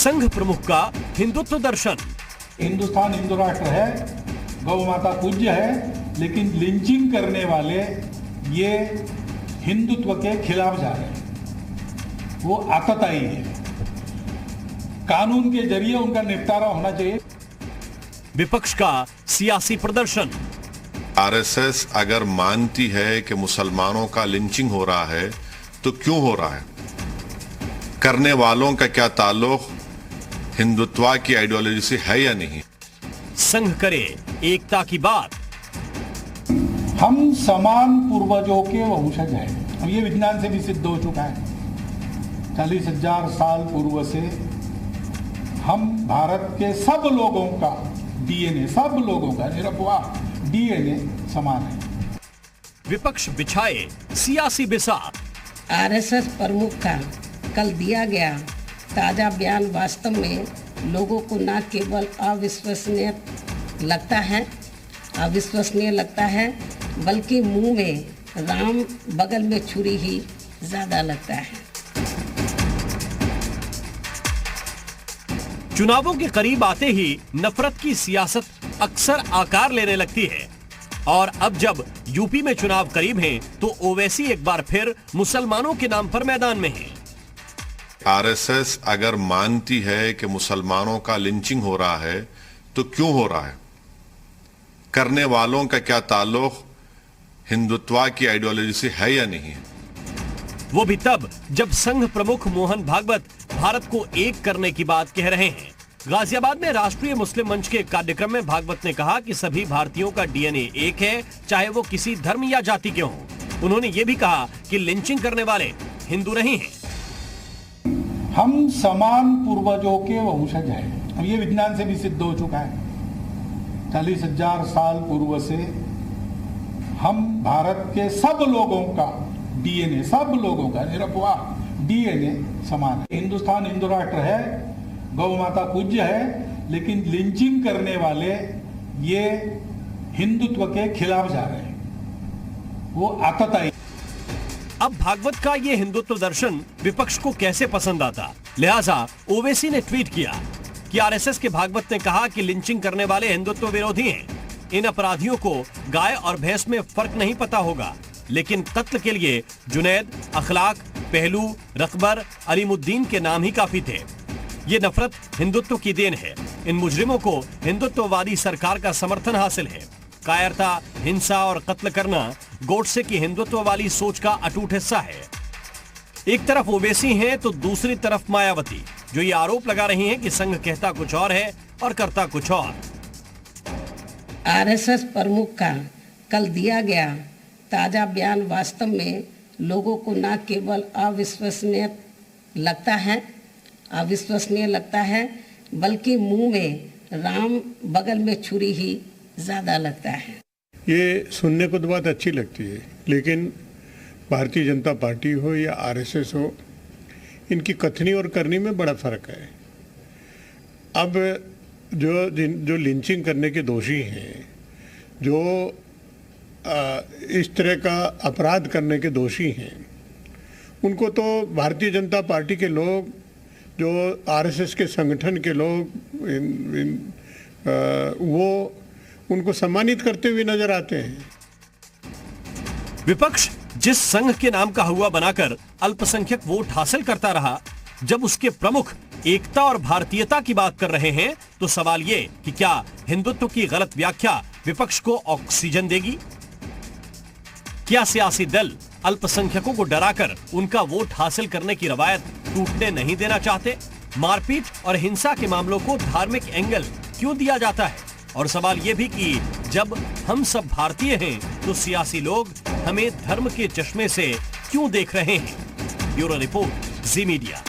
संघ प्रमुख का हिंदुत्व दर्शन। हिंदुस्तान हिंदू राष्ट्र है, गौ माता पूज्य है, लेकिन लिंचिंग करने वाले ये हिंदुत्व के खिलाफ जा रहे हैं। वो आतताई है, कानून के जरिए उनका निपटारा होना चाहिए। विपक्ष का सियासी प्रदर्शन। आरएसएस अगर मानती है कि मुसलमानों का लिंचिंग हो रहा है तो क्यों हो रहा है? करने वालों का क्या ताल्लुक हिंदुत्व की आइडियोलॉजी से है या नहीं? संघ करे एकता की बात। हम समान पूर्वजों के वंशज हैं। अब ये विज्ञान से भी सिद्ध हो चुका है। 40,000 साल पूर्व से हम भारत के सब लोगों का डीएनए, सब लोगों का निरपवाह डीएनए समान है। विपक्ष बिछाए सियासी बिसात। आरएसएस प्रमुख का कल दिया गया ताजा बयान वास्तव में लोगों को न केवल अविश्वसनीय लगता है बल्कि मुंह में राम बगल में छुरी ही ज्यादा लगता है। चुनावों के करीब आते ही नफरत की सियासत अक्सर आकार लेने लगती है और अब जब यूपी में चुनाव करीब हैं तो ओवैसी एक बार फिर मुसलमानों के नाम पर मैदान में है। आरएसएस अगर मानती है कि मुसलमानों का लिंचिंग हो रहा है तो क्यों हो रहा है? करने वालों का क्या ताल्लुक हिंदुत्व की आइडियोलॉजी से है या नहीं? वो भी तब जब संघ प्रमुख मोहन भागवत भारत को एक करने की बात कह रहे हैं। गाजियाबाद में राष्ट्रीय मुस्लिम मंच के कार्यक्रम में भागवत ने कहा कि सभी भारतीयों का डीएनए एक है, चाहे वो किसी धर्म या जाति के हों। उन्होंने ये भी कहा कि लिंचिंग करने वाले हिंदू नहीं हैं। हम समान पूर्वजों के वंशज हैं। अब ये विज्ञान से भी सिद्ध हो चुका है। 40,000 साल पूर्व से हम भारत के सब लोगों का डीएनए, सब लोगों का निरपवाह डीएनए समान है। हिंदुस्तान हिंदू राष्ट्र है, गौ माता पूज्य है, लेकिन लिंचिंग करने वाले ये हिंदुत्व के खिलाफ जा रहे हैं। वो आतताई। अब भागवत का ये हिंदुत्व दर्शन विपक्ष को कैसे पसंद आता, लिहाजा ओवैसी ने ट्वीट किया कि आरएसएस के भागवत ने कहा कि लिंचिंग करने वाले हिंदुत्व विरोधी हैं। इन अपराधियों को गाय और भैंस में फर्क नहीं पता होगा, लेकिन कत्ल के लिए जुनैद, अखलाक, पहलू, रकबर, अलीमुद्दीन के नाम ही काफी थे। ये नफरत हिंदुत्व की देन है। इन मुजरिमों को हिंदुत्ववादी सरकार का समर्थन हासिल है। कायरता, हिंसा और कत्ल करना गोडसे की हिंदुत्व वाली सोच का अटूट हिस्सा है। एक तरफ ओवैसी हैं तो दूसरी तरफ मायावती, जो ये आरोप लगा रही हैं कि संघ कहता कुछ और है और करता कुछ और। आरएसएस प्रमुख का कल दिया गया ताजा बयान वास्तव में लोगों को न केवल अविश्वसनीय लगता है बल्कि मुंह में राम बगल में छुरी ही ज्यादा लगता है। ये सुनने को तो बात अच्छी लगती है, लेकिन भारतीय जनता पार्टी हो या आरएसएस हो, इनकी कथनी और करनी में बड़ा फर्क है। अब जो लिंचिंग करने के दोषी हैं, जो इस तरह का अपराध करने के दोषी हैं, उनको तो भारतीय जनता पार्टी के लोग, जो आरएसएस के संगठन के लोग, वो उनको सम्मानित करते हुए नजर आते हैं। विपक्ष जिस संघ के नाम का हुआ बनाकर अल्पसंख्यक वोट हासिल करता रहा, जब उसके प्रमुख एकता और भारतीयता की बात कर रहे हैं तो सवाल ये कि क्या हिंदुत्व की गलत व्याख्या विपक्ष को ऑक्सीजन देगी? क्या सियासी दल अल्पसंख्यकों को डराकर उनका वोट हासिल करने की रवायत टूटने नहीं देना चाहते? मारपीट और हिंसा के मामलों को धार्मिक एंगल क्यों दिया जाता है? और सवाल यह भी कि जब हम सब भारतीय हैं तो सियासी लोग हमें धर्म के चश्मे से क्यों देख रहे हैं? ब्यूरो रिपोर्ट, जी मीडिया।